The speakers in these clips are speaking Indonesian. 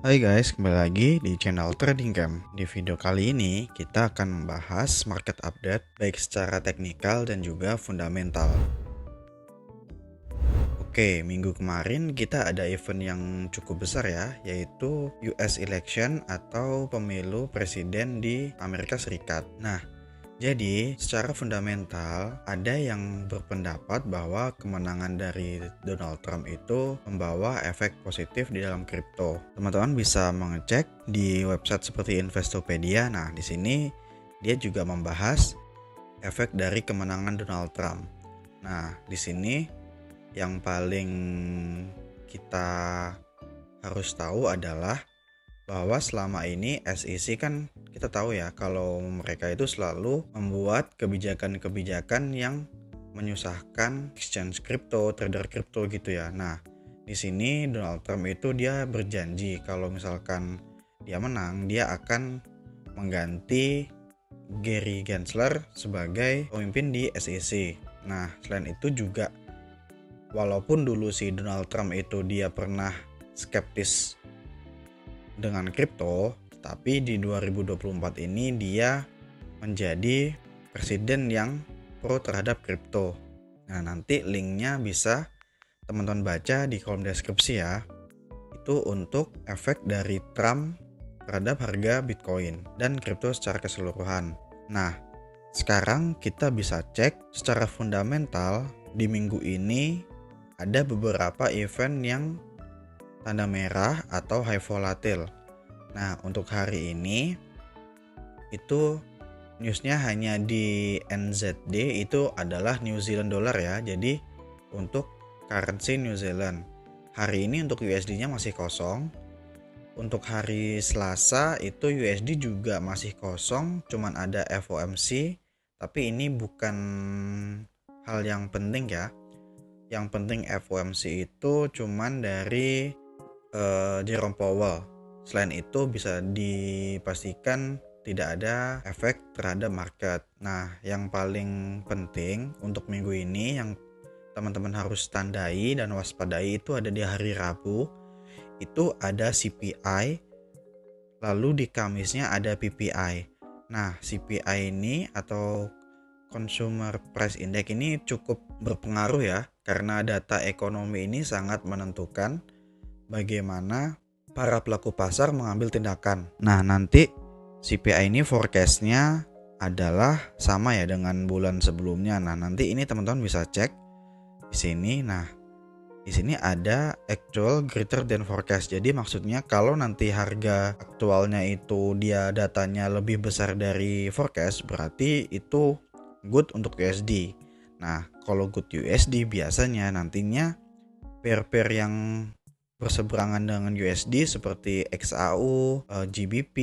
Hai guys, kembali lagi di channel Trading Camp. Di video kali ini kita akan membahas market update baik secara teknikal dan juga fundamental. Oke, minggu kemarin kita ada event yang cukup besar ya, yaitu US election atau pemilu presiden di Amerika Serikat. Nah, jadi secara fundamental ada yang berpendapat bahwa kemenangan dari Donald Trump itu membawa efek positif di dalam kripto. Teman-teman bisa mengecek di website seperti Investopedia. Nah, di sini dia juga membahas efek dari kemenangan Donald Trump. Nah, di sini yang paling kita harus tahu adalah bahwa selama ini SEC kan kita tahu ya kalau mereka itu selalu membuat kebijakan-kebijakan yang menyusahkan exchange kripto, trader kripto gitu ya. Nah, di sini Donald Trump itu dia berjanji kalau misalkan dia menang, dia akan mengganti Gary Gensler sebagai pemimpin di SEC. Nah, selain itu juga walaupun dulu si Donald Trump itu dia pernah skeptis dengan kripto, tapi di 2024 ini dia menjadi presiden yang pro terhadap kripto. Nah, nanti linknya bisa teman-teman baca di kolom deskripsi ya. Itu untuk efek dari Trump terhadap harga Bitcoin dan kripto secara keseluruhan. Nah, sekarang kita bisa cek secara fundamental di minggu ini ada beberapa event yang tanda merah atau high volatile. Nah, untuk hari ini itu newsnya hanya di NZD, itu adalah New Zealand dollar ya. Jadi untuk currency New Zealand. Hari ini untuk USD-nya masih kosong. Untuk hari Selasa itu USD juga masih kosong, cuman ada FOMC. Tapi ini bukan hal yang penting ya. Yang penting FOMC itu cuman dari Jerome Powell. Selain itu bisa dipastikan tidak ada efek terhadap market. Nah, yang paling penting untuk minggu ini yang teman-teman harus tandai dan waspadai itu ada di hari Rabu. Itu ada CPI, lalu di Kamisnya ada PPI. Nah, CPI ini atau Consumer Price Index ini cukup berpengaruh ya, karena data ekonomi ini sangat menentukan bagaimana para pelaku pasar mengambil tindakan. Nah, nanti CPI ini forecast-nya adalah sama ya dengan bulan sebelumnya. Nah, nanti ini teman-teman bisa cek di sini. Nah, di sini ada actual greater than forecast. Jadi maksudnya kalau nanti harga aktualnya itu dia datanya lebih besar dari forecast, berarti itu good untuk USD. Nah, kalau good USD biasanya nantinya pair-pair yang berseberangan dengan USD seperti XAU, GBP,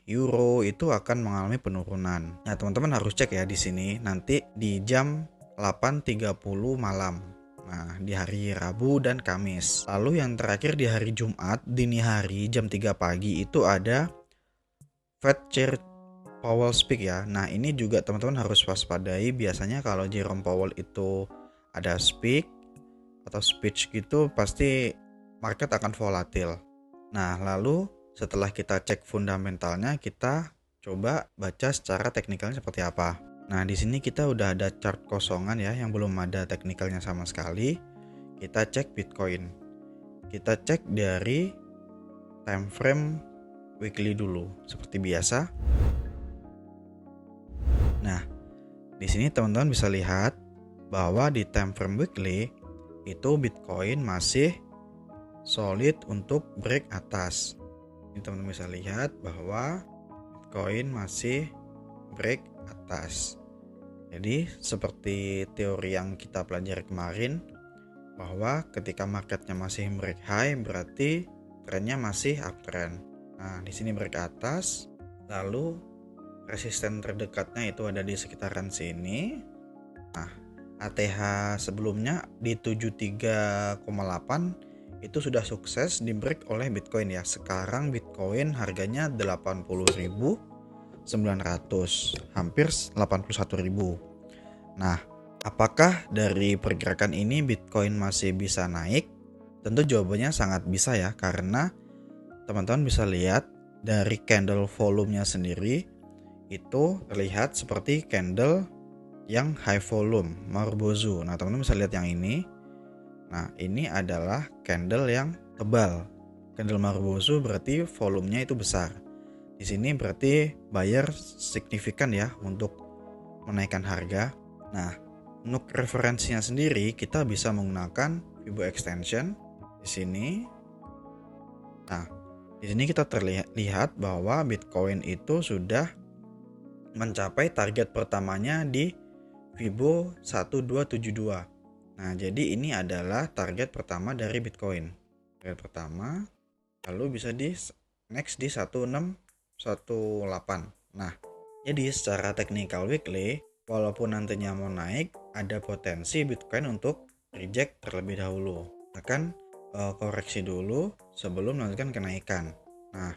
Euro itu akan mengalami penurunan. Nah, teman-teman harus cek ya di sini nanti di jam 8.30 malam. Nah, di hari Rabu dan Kamis. Lalu yang terakhir di hari Jumat dini hari jam 3 pagi itu ada Fed Chair Powell speak ya. Nah, ini juga teman-teman harus waspadai. Biasanya kalau Jerome Powell itu ada speak atau speech gitu pasti market akan volatil. Nah, lalu setelah kita cek fundamentalnya, kita coba baca secara teknikalnya seperti apa. Nah, di sini kita udah ada chart kosongan ya, yang belum ada teknikalnya sama sekali. Kita cek Bitcoin. Kita cek dari time frame weekly dulu, seperti biasa. Nah, di sini teman-teman bisa lihat bahwa di time frame weekly itu Bitcoin masih solid untuk break atas. Ini teman-teman bisa lihat bahwa Bitcoin masih break atas. Jadi seperti teori yang kita pelajari kemarin, bahwa ketika marketnya masih break high berarti trennya masih uptrend. Nah, di sini break atas, lalu resisten terdekatnya itu ada di sekitaran sini. Nah, ATH sebelumnya di 73,8 itu sudah sukses di break oleh Bitcoin ya. Sekarang Bitcoin harganya 80.900, hampir 81.000. Nah, apakah dari pergerakan ini Bitcoin masih bisa naik? Tentu jawabannya sangat bisa ya, karena teman-teman bisa lihat dari candle volumenya sendiri itu terlihat seperti candle yang high volume, Marubozu. Nah, teman-teman bisa lihat yang ini. Nah, ini adalah candle yang tebal. Candle Marubozu berarti volumenya itu besar. Di sini berarti buyer signifikan ya untuk menaikkan harga. Nah, untuk referensinya sendiri kita bisa menggunakan Fibo extension di sini. Nah, di sini kita terlihat bahwa Bitcoin itu sudah mencapai target pertamanya di Fibo 1272. Nah, jadi ini adalah target pertama dari Bitcoin. Target pertama, lalu bisa di next di 1618. Nah, jadi secara technical weekly, walaupun nantinya mau naik, ada potensi Bitcoin untuk reject terlebih dahulu. Akan koreksi dulu sebelum melanjutkan kenaikan. Nah,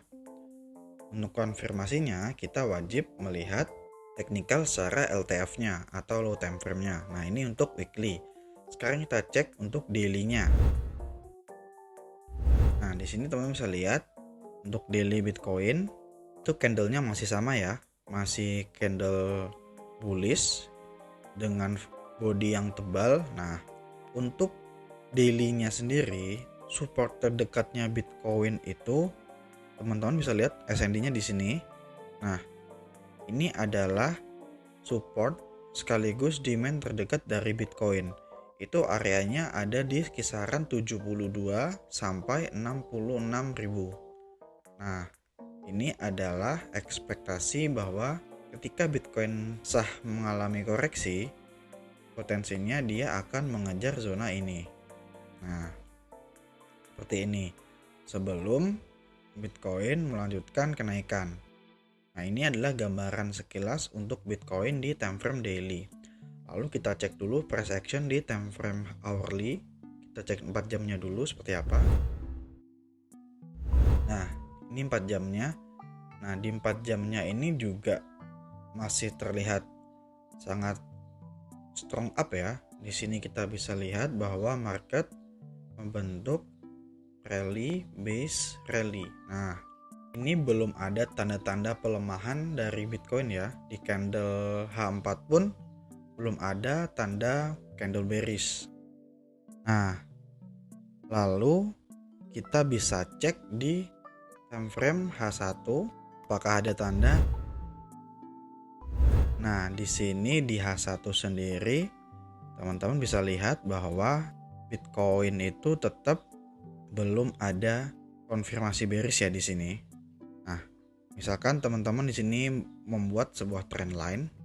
untuk konfirmasinya kita wajib melihat teknikal secara LTF-nya atau low time frame-nya. Nah, ini untuk weekly. Sekarang kita cek untuk daily-nya. Nah, di sini teman-teman bisa lihat untuk daily Bitcoin itu candle-nya masih sama ya, masih candle bullish dengan body yang tebal. Nah, untuk daily-nya sendiri, support terdekatnya Bitcoin itu teman-teman bisa lihat SND-nya di sini. Nah, ini adalah support sekaligus demand terdekat dari Bitcoin. Itu areanya ada di kisaran 72 sampai 66 ribu. Nah, ini adalah ekspektasi bahwa ketika Bitcoin sah mengalami koreksi, potensinya dia akan mengejar zona ini. Nah, seperti ini. Sebelum Bitcoin melanjutkan kenaikan. Nah, ini adalah gambaran sekilas untuk Bitcoin di time frame daily. Lalu kita cek dulu price action di time frame hourly. Kita cek 4 jamnya dulu seperti apa. Nah, ini 4 jamnya. Nah, di 4 jamnya ini juga masih terlihat sangat strong up ya. Di sini kita bisa lihat bahwa market membentuk rally base rally. Nah, ini belum ada tanda-tanda pelemahan dari Bitcoin ya. Di candle H4 pun belum ada tanda candle bearish. Nah, lalu kita bisa cek di time frame H1 apakah ada tanda. Nah, di sini di H1 sendiri teman-teman bisa lihat bahwa Bitcoin itu tetap belum ada konfirmasi bearish ya di sini. Nah, misalkan teman-teman di sini membuat sebuah trendline.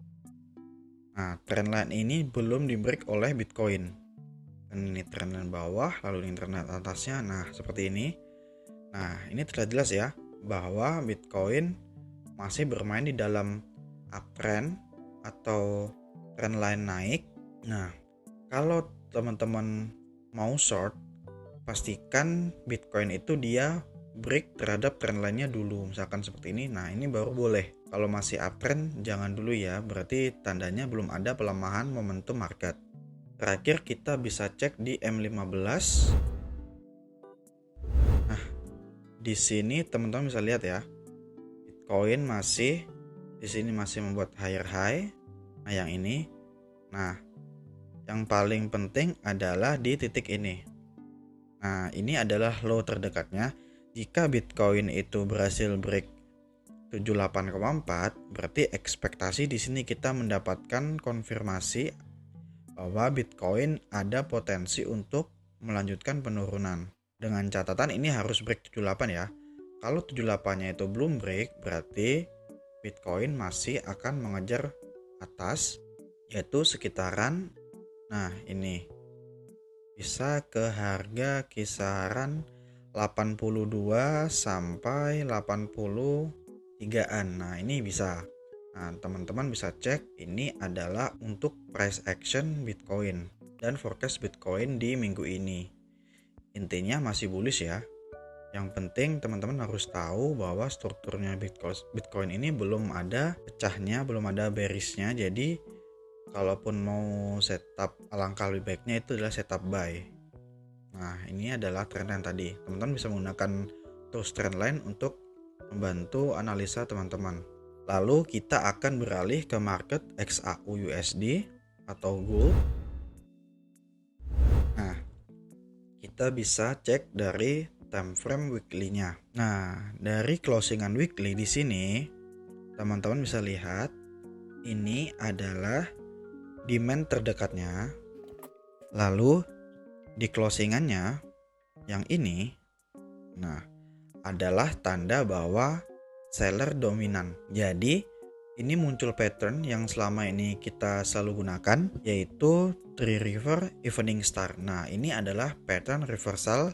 Nah, trendline ini belum di break oleh Bitcoin. Dan ini trendline bawah, lalu ini trendline atasnya. Nah, seperti ini. Nah, ini terlihat jelas ya bahwa Bitcoin masih bermain di dalam uptrend atau trendline naik. Nah, kalau teman-teman mau short, pastikan Bitcoin itu dia break terhadap trendline-nya dulu, misalkan seperti ini. Nah, ini baru boleh. Kalau masih uptrend jangan dulu ya, berarti tandanya belum ada pelemahan momentum market. Terakhir kita bisa cek di M15. Nah, di sini teman-teman bisa lihat ya, Bitcoin masih di sini masih membuat higher high. Nah, yang ini. Nah, yang paling penting adalah di titik ini. Nah, ini adalah low terdekatnya. Jika Bitcoin itu berhasil break 78,4, berarti ekspektasi di sini kita mendapatkan konfirmasi bahwa Bitcoin ada potensi untuk melanjutkan penurunan. Dengan catatan ini harus break 78 ya. Kalau 78-nya itu belum break, berarti Bitcoin masih akan mengejar atas, yaitu sekitaran, nah ini bisa ke harga kisaran 82 sampai 83-an. Nah, ini bisa. Nah, teman-teman bisa cek, ini adalah untuk price action Bitcoin dan forecast Bitcoin di minggu ini. Intinya masih bullish ya. Yang penting teman-teman harus tahu bahwa strukturnya Bitcoin ini belum ada pecahnya, belum ada bearishnya. Jadi kalaupun mau setup, alangkah lebih baiknya itu adalah setup buy. Nah, ini adalah trend yang tadi. Teman-teman bisa menggunakan atau trend line untuk membantu analisa teman-teman. Lalu kita akan beralih ke market XAU USD atau gold. Nah, kita bisa cek dari time frame weekly-nya. Nah, dari closingan weekly di sini, teman-teman bisa lihat ini adalah demand terdekatnya. Lalu di closingannya yang ini, nah, adalah tanda bahwa seller dominan. Jadi ini muncul pattern yang selama ini kita selalu gunakan, yaitu Three River Evening Star. Nah, ini adalah pattern reversal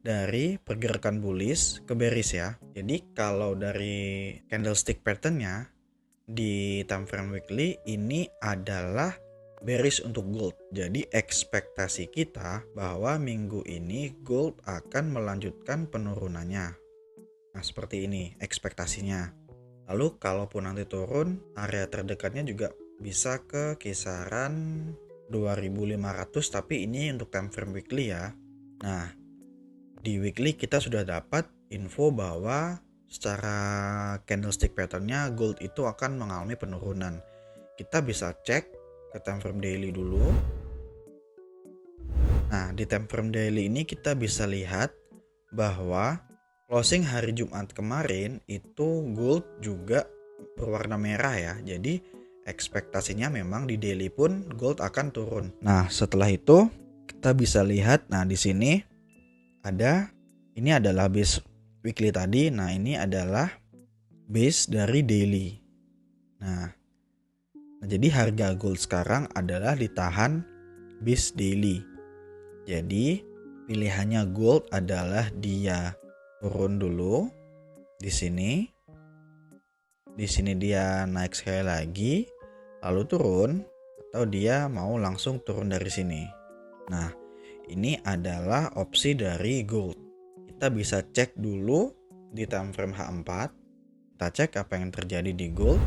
dari pergerakan bullish ke bearish ya. Jadi kalau dari candlestick patternnya di time frame weekly ini adalah bearish untuk gold. Jadi ekspektasi kita bahwa minggu ini gold akan melanjutkan penurunannya. Nah, seperti ini ekspektasinya. Lalu kalaupun nanti turun, area terdekatnya juga bisa ke kisaran 2500, tapi ini untuk time frame weekly ya. Nah, di weekly kita sudah dapat info bahwa secara candlestick patternnya gold itu akan mengalami penurunan. Kita bisa cek ke time frame daily dulu. Nah, di time frame daily ini kita bisa lihat bahwa closing hari Jumat kemarin itu gold juga berwarna merah ya. Jadi ekspektasinya memang di daily pun gold akan turun. Nah, setelah itu kita bisa lihat, nah di sini ada, ini adalah base weekly tadi. Nah, ini adalah base dari daily. Nah, jadi harga gold sekarang adalah ditahan base daily. Jadi pilihannya gold adalah dia turun dulu di sini. Di sini dia naik sekali lagi, lalu turun, atau dia mau langsung turun dari sini. Nah, ini adalah opsi dari gold. Kita bisa cek dulu di time frame H4. Kita cek apa yang terjadi di gold.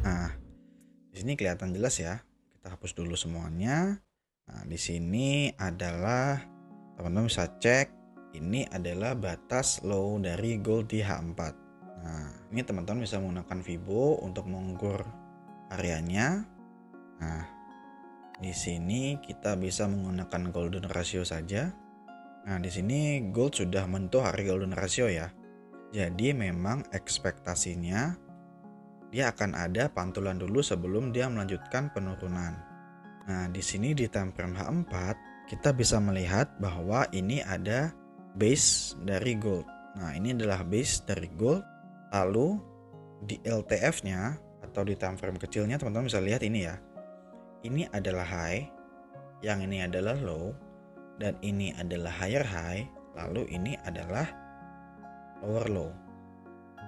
Nah, di sini kelihatan jelas ya. Kita hapus dulu semuanya. Nah, di sini adalah teman-teman bisa cek, ini adalah batas low dari gold di H4. Nah, ini teman-teman bisa menggunakan Fibo untuk mengukur areanya. Nah, di sini kita bisa menggunakan golden ratio saja. Nah, di sini gold sudah menyentuh harga golden ratio ya. Jadi memang ekspektasinya dia akan ada pantulan dulu sebelum dia melanjutkan penurunan. Nah, di sini di time frame H4 kita bisa melihat bahwa ini ada base dari gold. Nah, ini adalah base dari gold. Lalu di LTF-nya atau di time frame kecilnya teman-teman bisa lihat ini ya. Ini adalah high, yang ini adalah low, dan ini adalah higher high, lalu ini adalah lower low.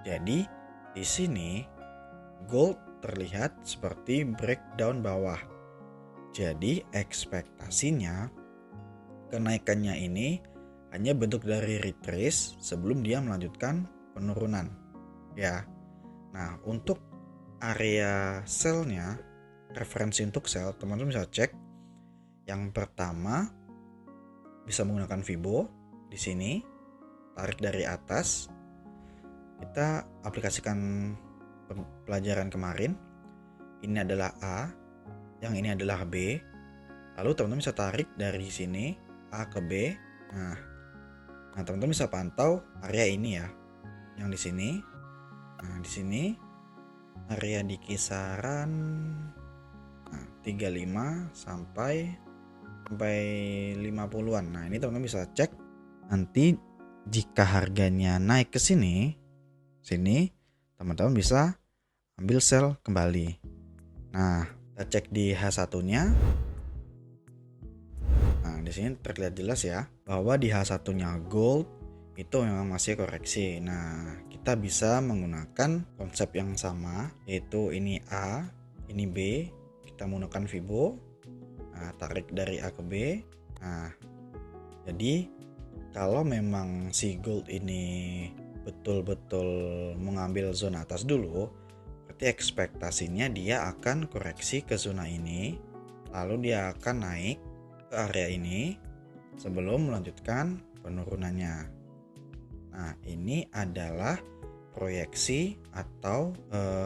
Jadi di sini gold terlihat seperti breakdown bawah. Jadi ekspektasinya kenaikannya ini hanya bentuk dari retrace sebelum dia melanjutkan penurunan ya. Nah, untuk area sell-nya, referensi untuk sell, teman-teman bisa cek. Yang pertama bisa menggunakan Fibo di sini, tarik dari atas. Kita aplikasikan pelajaran kemarin. Ini adalah A, yang ini adalah B. Lalu teman-teman bisa tarik dari sini A ke B. Nah, teman-teman bisa pantau area ini ya, yang di sini. Nah, di sini area di kisaran 35 sampai 50-an. Nah, ini teman-teman bisa cek. Nanti jika harganya naik ke sini, teman-teman bisa ambil sell kembali. Nah, kita cek di H1-nya. Nah, di sini terlihat jelas ya bahwa di H1-nya gold itu memang masih koreksi. Nah, kita bisa menggunakan konsep yang sama, yaitu ini A, ini B. Kita menggunakan Fibo. Nah, tarik dari A ke B. Nah, jadi kalau memang si gold ini betul-betul mengambil zona atas dulu, berarti ekspektasinya dia akan koreksi ke zona ini, lalu dia akan naik ke area ini sebelum melanjutkan penurunannya. Nah, ini adalah proyeksi atau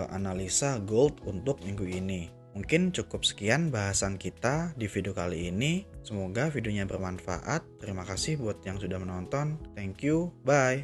analisa gold untuk minggu ini. Mungkin cukup sekian bahasan kita di video kali ini. Semoga videonya bermanfaat. Terima kasih buat yang sudah menonton. Thank you. Bye.